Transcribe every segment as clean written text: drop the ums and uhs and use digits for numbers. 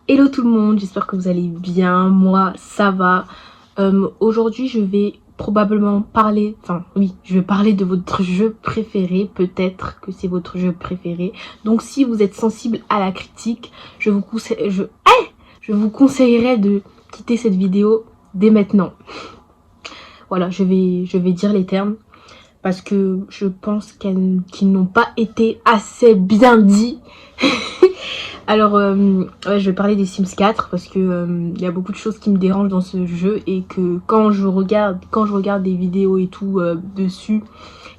Hello tout le monde, j'espère que vous allez bien, moi ça va. Aujourd'hui je vais probablement parler, je vais parler de votre jeu préféré, peut-être que c'est votre jeu préféré. Donc si vous êtes sensible à la critique, je vous conseillerais de quitter cette vidéo dès maintenant. Voilà, je vais dire les termes parce que je pense qu'ils n'ont pas été assez bien dits. Alors, ouais, je vais parler des Sims 4 parce que y a beaucoup de choses qui me dérangent dans ce jeu et que quand je regarde des vidéos et tout dessus,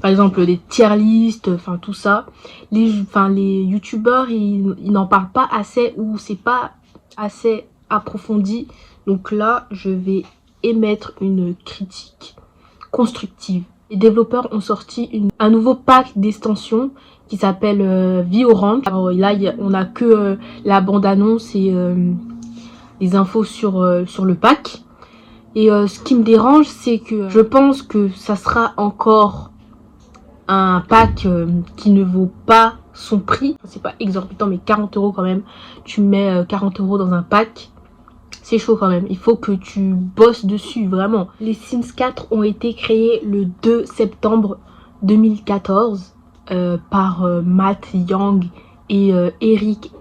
par exemple des tier lists, enfin tout ça, les youtubeurs ils n'en parlent pas assez ou c'est pas assez approfondi. Donc là, je vais émettre une critique constructive. Les développeurs ont sorti un nouveau pack d'extensions qui s'appelle Vie Orange. Alors là, on a que la bande-annonce et les infos sur le pack. Et ce qui me dérange, c'est que je pense que ça sera encore un pack qui ne vaut pas son prix. C'est pas exorbitant, mais 40 € quand même. Tu mets 40 € dans un pack. C'est chaud quand même, il faut que tu bosses dessus, vraiment. Les Sims 4 ont été créés le 2 septembre 2014 par Matt Young et Eric,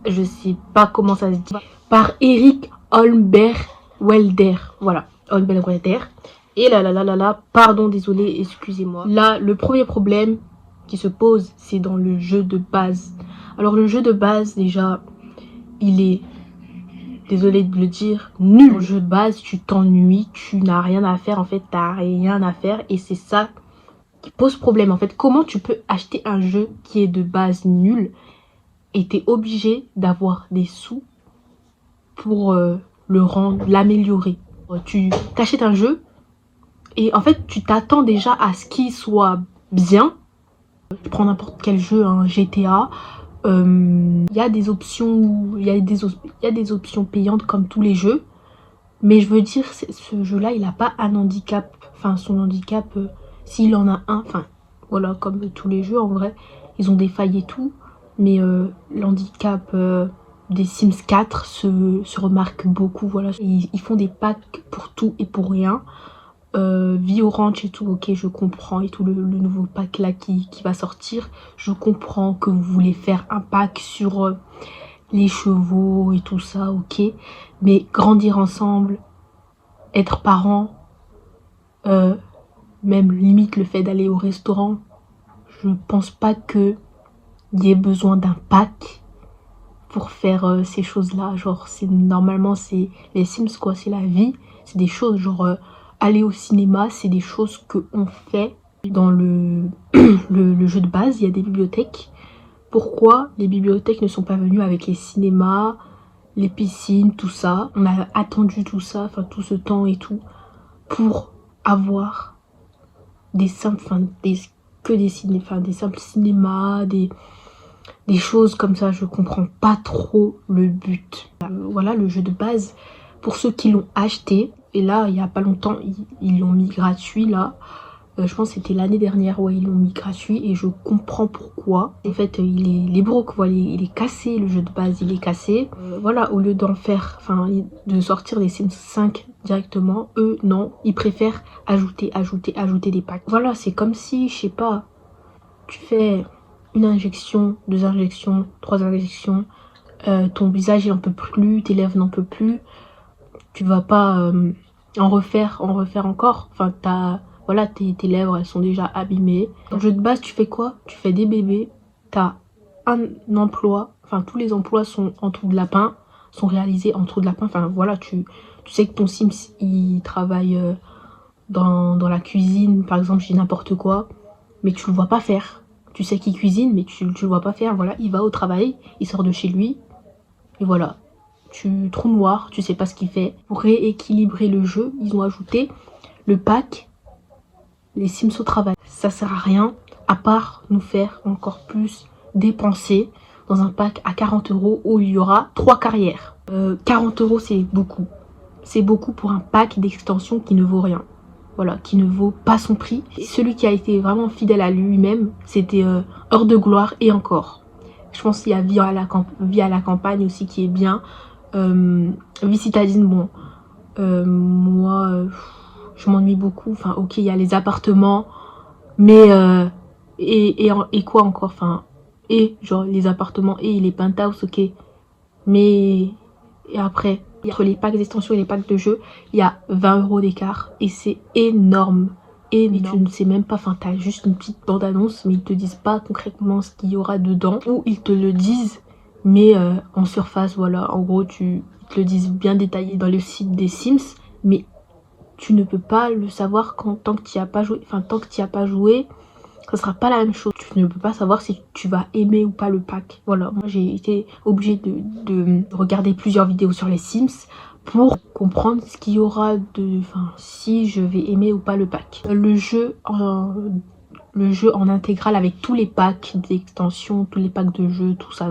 je sais pas comment ça se dit, par Eric Holmberg-Welder, voilà, Holmberg-Welder. Et pardon, désolé, excusez-moi. Là, le premier problème qui se pose, c'est dans le jeu de base. Alors le jeu de base, déjà, il est... désolée de le dire, nul. Au jeu de base, tu t'ennuies, tu n'as rien à faire, en fait, t'as rien à faire et c'est ça qui pose problème. En fait, comment tu peux acheter un jeu qui est de base nul et t'es obligé d'avoir des sous pour le rendre, l'améliorer. Tu t'achètes un jeu et en fait, tu t'attends déjà à ce qu'il soit bien. Tu prends n'importe quel jeu, un GTA. Il y a des options, il y a des options payantes comme tous les jeux, mais je veux dire, ce jeu là il a pas un handicap, enfin son handicap s'il en a un, enfin voilà, comme tous les jeux en vrai ils ont des failles et tout, mais l'handicap des Sims 4 se remarque beaucoup. Voilà, ils font des packs pour tout et pour rien. Vie Orange et tout, ok, je comprends, et tout le nouveau pack là qui va sortir, je comprends que vous voulez faire un pack sur les chevaux et tout ça, ok, mais grandir ensemble, être parents, même limite le fait d'aller au restaurant, je pense pas que y ait besoin d'un pack pour faire ces choses là. Genre normalement c'est les Sims quoi, c'est la vie, c'est des choses genre aller au cinéma, c'est des choses que on fait dans le jeu de base. Il y a des bibliothèques. Pourquoi les bibliothèques ne sont pas venues avec les cinémas, les piscines, tout ça? On a attendu tout ça, enfin tout ce temps et tout pour avoir des simples, des simples cinémas, des choses comme ça. Je comprends pas trop le but. Voilà le jeu de base pour ceux qui l'ont acheté. Et là, il y a pas longtemps, ils l'ont mis gratuit là. Je pense que c'était l'année dernière, ouais, ils l'ont mis gratuit et je comprends pourquoi. En fait, il est broke, voilà, il est cassé, le jeu de base, il est cassé. Voilà, au lieu d'en faire, de sortir les Sims 5 directement, eux, non, ils préfèrent ajouter des packs. Voilà, c'est comme si, je sais pas, tu fais une injection, 2 injections, 3 injections, ton visage il en peut plus, tes lèvres n'en peuvent plus, tu vas pas en refaire encore. Enfin, voilà, tes lèvres elles sont déjà abîmées. Dans le jeu de base, tu fais quoi? Tu fais des bébés, t'as un emploi, enfin tous les emplois sont en trou de lapin, sont réalisés en trou de lapin. Enfin voilà, tu sais que ton Sims il travaille dans la cuisine, par exemple, j'ai n'importe quoi, mais tu le vois pas faire. Tu sais qu'il cuisine, mais tu le vois pas faire. Voilà, il va au travail, il sort de chez lui, et voilà. Trou noir, tu sais pas ce qu'il fait. Pour rééquilibrer le jeu, ils ont ajouté le pack les Sims au travail. Ça sert à rien, à part nous faire encore plus dépenser dans un pack à 40 € où il y aura 3 carrières. 40 € c'est beaucoup. C'est beaucoup pour un pack d'extension qui ne vaut rien. Voilà, qui ne vaut pas son prix. Et celui qui a été vraiment fidèle à lui-même, c'était Heure de gloire et encore. Je pense qu'il y a Vie à la campagne aussi qui est bien. Vie citadine, bon, moi, je m'ennuie beaucoup. Enfin, ok, il y a les appartements, mais et quoi encore, enfin, et genre les appartements et les penthouses, ok, mais et après, entre les packs d'extension et les packs de jeu, il y a 20 € d'écart et c'est énorme. Et tu ne sais même pas, enfin t'as juste une petite bande annonce, mais ils te disent pas concrètement ce qu'il y aura dedans, ou ils te le disent mais en surface, voilà, en gros ils te le disent bien détaillé dans le site des Sims, mais tu ne peux pas le savoir tant que tu n'y as pas joué, enfin tant que tu n'y as pas joué, ça sera pas la même chose. Tu ne peux pas savoir si tu vas aimer ou pas le pack. Voilà, moi j'ai été obligée de regarder plusieurs vidéos sur les Sims pour comprendre ce qu'il y aura de, enfin si je vais aimer ou pas le pack. Le jeu en intégral avec tous les packs d'extension, tous les packs de jeu, tout ça,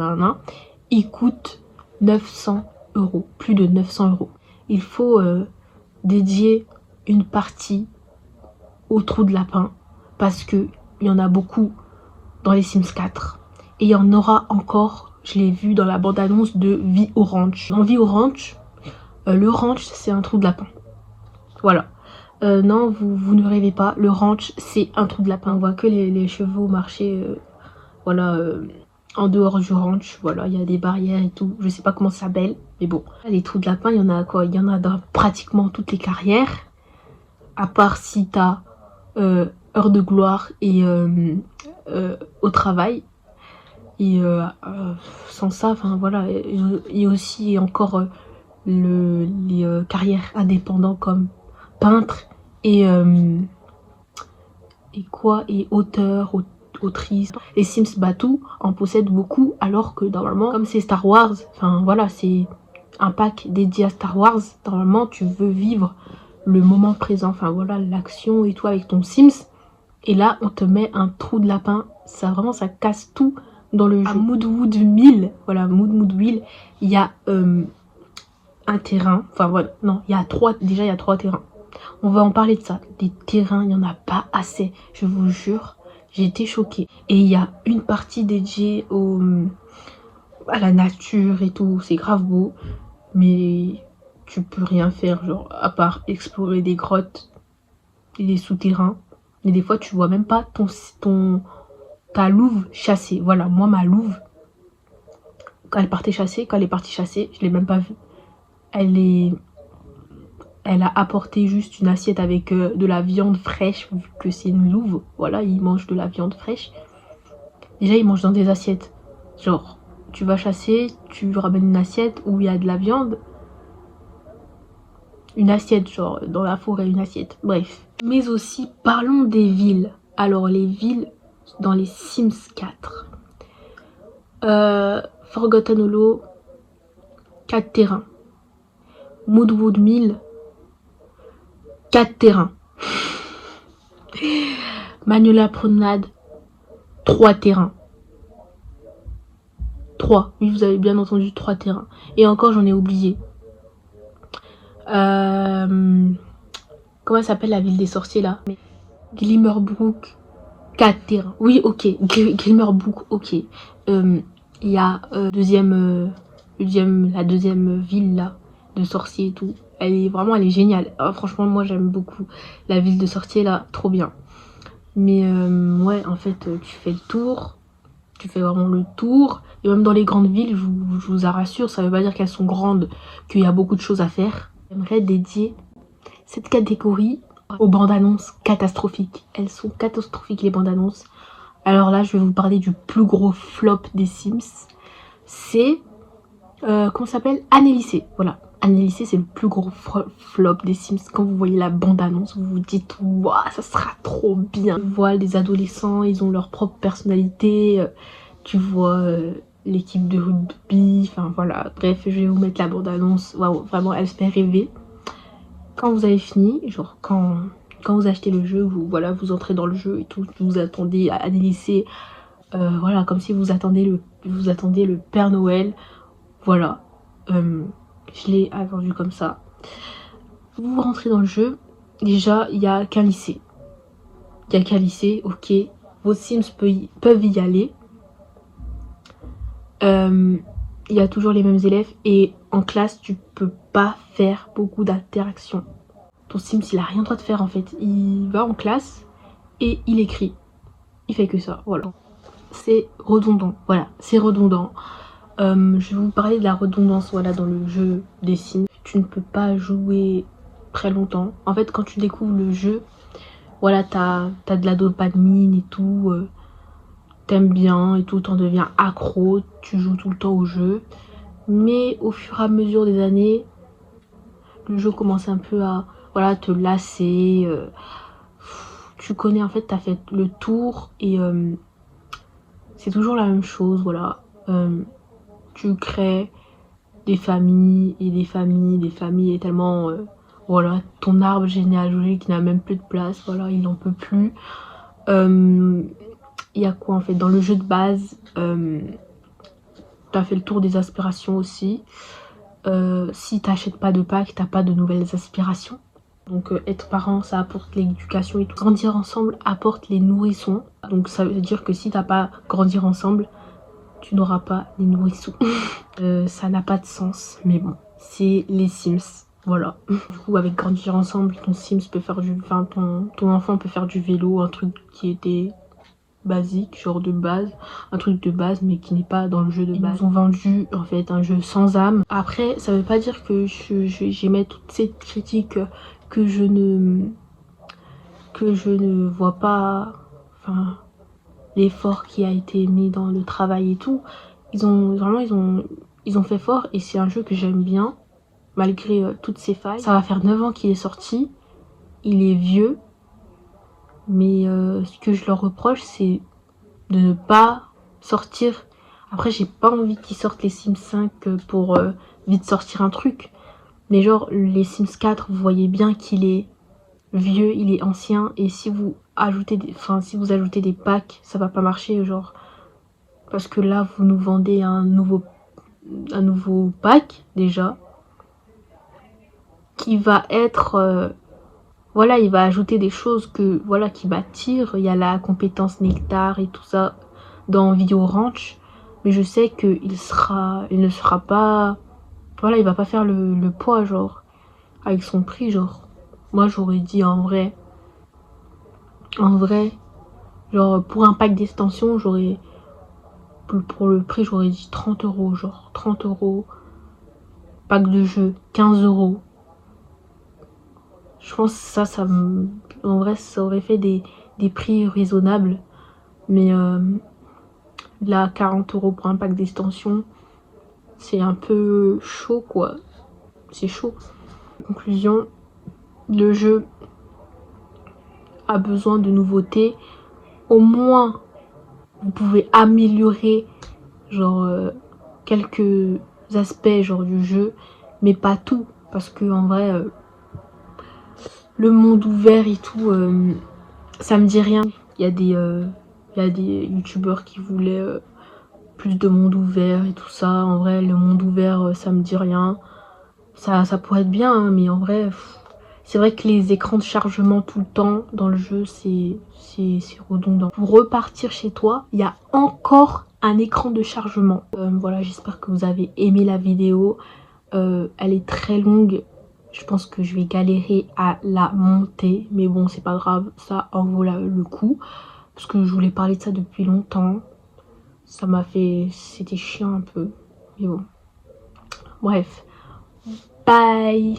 il coûte 900 €, plus de 900 €. Il faut dédier une partie au trou de lapin parce que il y en a beaucoup dans les Sims 4 et il y en aura encore, je l'ai vu dans la bande-annonce de Vie au Ranch. Dans Vie au Ranch, le ranch c'est un trou de lapin, voilà. Non, vous ne rêvez pas, le ranch c'est un trou de lapin. On voit que les chevaux marcher, voilà, en dehors du ranch, voilà, il y a des barrières et tout, je sais pas comment ça s'appelle, mais bon. Les trous de lapin, il y en a quoi, il y en a dans pratiquement toutes les carrières, à part si t'as heure de gloire et au travail, et sans ça, enfin voilà, il y a aussi encore les carrières indépendantes comme peintre et quoi, et auteur, autrice. Les Sims Batou en possèdent beaucoup, alors que normalement, comme c'est Star Wars, enfin voilà, c'est un pack dédié à Star Wars, normalement tu veux vivre le moment présent, enfin voilà, l'action et tout avec ton Sims, et là on te met un trou de lapin, ça vraiment ça casse tout dans le jeu. À Moodwood 1000, voilà, Moodwood 1000, il y a un terrain, enfin voilà, non, il y a trois terrains. On va en parler de ça, des terrains, il n'y en a pas assez, je vous jure, j'ai été choquée. Et il y a une partie dédiée à la nature et tout, c'est grave beau, mais tu peux rien faire, genre, à part explorer des grottes et des souterrains. Mais des fois, tu vois même pas ta louve chasser. Voilà, moi, ma louve, quand elle est partie chasser, je l'ai même pas vue. Elle a apporté juste une assiette avec de la viande fraîche, vu que c'est une louve. Voilà, ils mangent de la viande fraîche. Déjà, ils mangent dans des assiettes. Genre, tu vas chasser, tu ramènes une assiette où il y a de la viande. Une assiette, genre, dans la forêt, une assiette. Bref. Mais aussi, parlons des villes. Alors, les villes dans les Sims 4. Forgotten Hollow, 4 terrains. Moodwood 1000, 4 terrains. Magnolia Promenade, 3 terrains. 3, oui vous avez bien entendu, 3 terrains. Et encore j'en ai oublié. Comment s'appelle la ville des sorciers là? Glimmerbrook, 4 terrains. Oui ok, Glimmerbrook, ok. Il y a la deuxième ville là, de sorciers et tout. Elle est géniale. Franchement moi j'aime beaucoup la ville de sorciers là, trop bien. Mais ouais, en fait tu fais le tour, tu fais vraiment le tour, et même dans les grandes villes, je vous rassure, ça veut pas dire qu'elles sont grandes, qu'il y a beaucoup de choses à faire. J'aimerais dédier cette catégorie aux bandes annonces catastrophiques. Elles sont catastrophiques, les bandes annonces. Alors là je vais vous parler du plus gros flop des Sims, c'est comment ça s'appelle, Année Lycée. Voilà, Année Lycée c'est le plus gros flop des Sims. Quand vous voyez la bande annonce, vous vous dites waouh, ça sera trop bien. Tu vois les adolescents, ils ont leur propre personnalité, tu vois l'équipe de rugby, enfin voilà, bref, je vais vous mettre la bande annonce. Waouh, vraiment elle se fait rêver. Quand vous avez fini, genre quand vous achetez le jeu, vous entrez dans le jeu et tout, vous attendez à Année Lycée, voilà, comme si vous attendiez le Père Noël. Voilà, je l'ai attendu comme ça. Vous rentrez dans le jeu, déjà il n'y a qu'un lycée. Il n'y a qu'un lycée, ok. Vos Sims peuvent y aller. Il y a toujours les mêmes élèves et en classe, tu peux pas faire beaucoup d'interactions. Ton Sims, il a rien droit de faire en fait. Il va en classe et il écrit. Il fait que ça, voilà. C'est redondant, voilà, c'est redondant. Je vais vous parler de la redondance, voilà, dans le jeu des Sims. Tu ne peux pas jouer très longtemps. En fait, quand tu découvres le jeu, voilà, t'as de la dopamine et tout. T'aimes bien et tout, t'en deviens accro, tu joues tout le temps au jeu. Mais au fur et à mesure des années, le jeu commence un peu à, voilà, te lasser. Tu connais, en fait, t'as fait le tour et c'est toujours la même chose, voilà. Tu crées des familles et des familles, des familles et tellement, voilà, ton arbre généalogique n'a même plus de place, voilà, il n'en peut plus. Il y a quoi en fait dans le jeu de base, t'as fait le tour des aspirations aussi. Si t'achètes pas de pack, t'as pas de nouvelles aspirations. Donc être parent, ça apporte l'éducation et tout. Grandir ensemble apporte les nourrissons. Donc ça veut dire que si t'as pas grandir ensemble, tu n'auras pas les nourrissons. Ça n'a pas de sens, mais bon, c'est les Sims. Voilà. Du coup, avec grandir ensemble, ton Sims peut faire du... Enfin, ton enfant peut faire du vélo, un truc qui était basique, genre de base, un truc de base mais qui n'est pas dans le jeu de base. Ils nous ont vendu en fait un jeu sans âme. Après, ça veut pas dire que j'émets toutes ces critiques que je ne vois pas, enfin, l'effort qui a été mis dans le travail et tout. Ils ont fait fort et c'est un jeu que j'aime bien malgré toutes ses failles. Ça va faire 9 ans qu'il est sorti, il est vieux, mais ce que je leur reproche c'est de ne pas sortir. Après j'ai pas envie qu'ils sortent les Sims 5 pour vite sortir un truc, mais genre les Sims 4 vous voyez bien qu'il est vieux, il est ancien, et si vous ajoutez des packs ça va pas marcher, genre, parce que là vous nous vendez un nouveau pack déjà qui va être voilà, il va ajouter des choses que voilà qui m'attirent. Il y a la compétence nectar et tout ça dans Video Ranch, mais je sais que il ne sera pas, voilà, il va pas faire le poids genre avec son prix. Genre moi j'aurais dit en vrai genre pour un pack d'extension j'aurais, pour le prix j'aurais dit 30 euros, genre 30 euros, pack de jeu 15 euros. Je pense que en vrai ça aurait fait des prix raisonnables, mais là 40 euros pour un pack d'extension c'est un peu chaud quoi, c'est chaud. Conclusion, le jeu a besoin de nouveautés. Au moins vous pouvez améliorer genre quelques aspects genre du jeu, mais pas tout, parce que en vrai le monde ouvert et tout, ça me dit rien. Il y a des youtubeurs qui voulaient plus de monde ouvert et tout ça. En vrai le monde ouvert ça me dit rien. Ça pourrait être bien hein, mais en vrai c'est vrai que les écrans de chargement tout le temps dans le jeu c'est redondant. Pour repartir chez toi, il y a encore un écran de chargement. Voilà, j'espère que vous avez aimé la vidéo. Elle est très longue. Je pense que je vais galérer à la monter, mais bon c'est pas grave, ça en vaut le coup, parce que je voulais parler de ça depuis longtemps. Ça m'a fait, c'était chiant un peu, mais bon, bref, bye.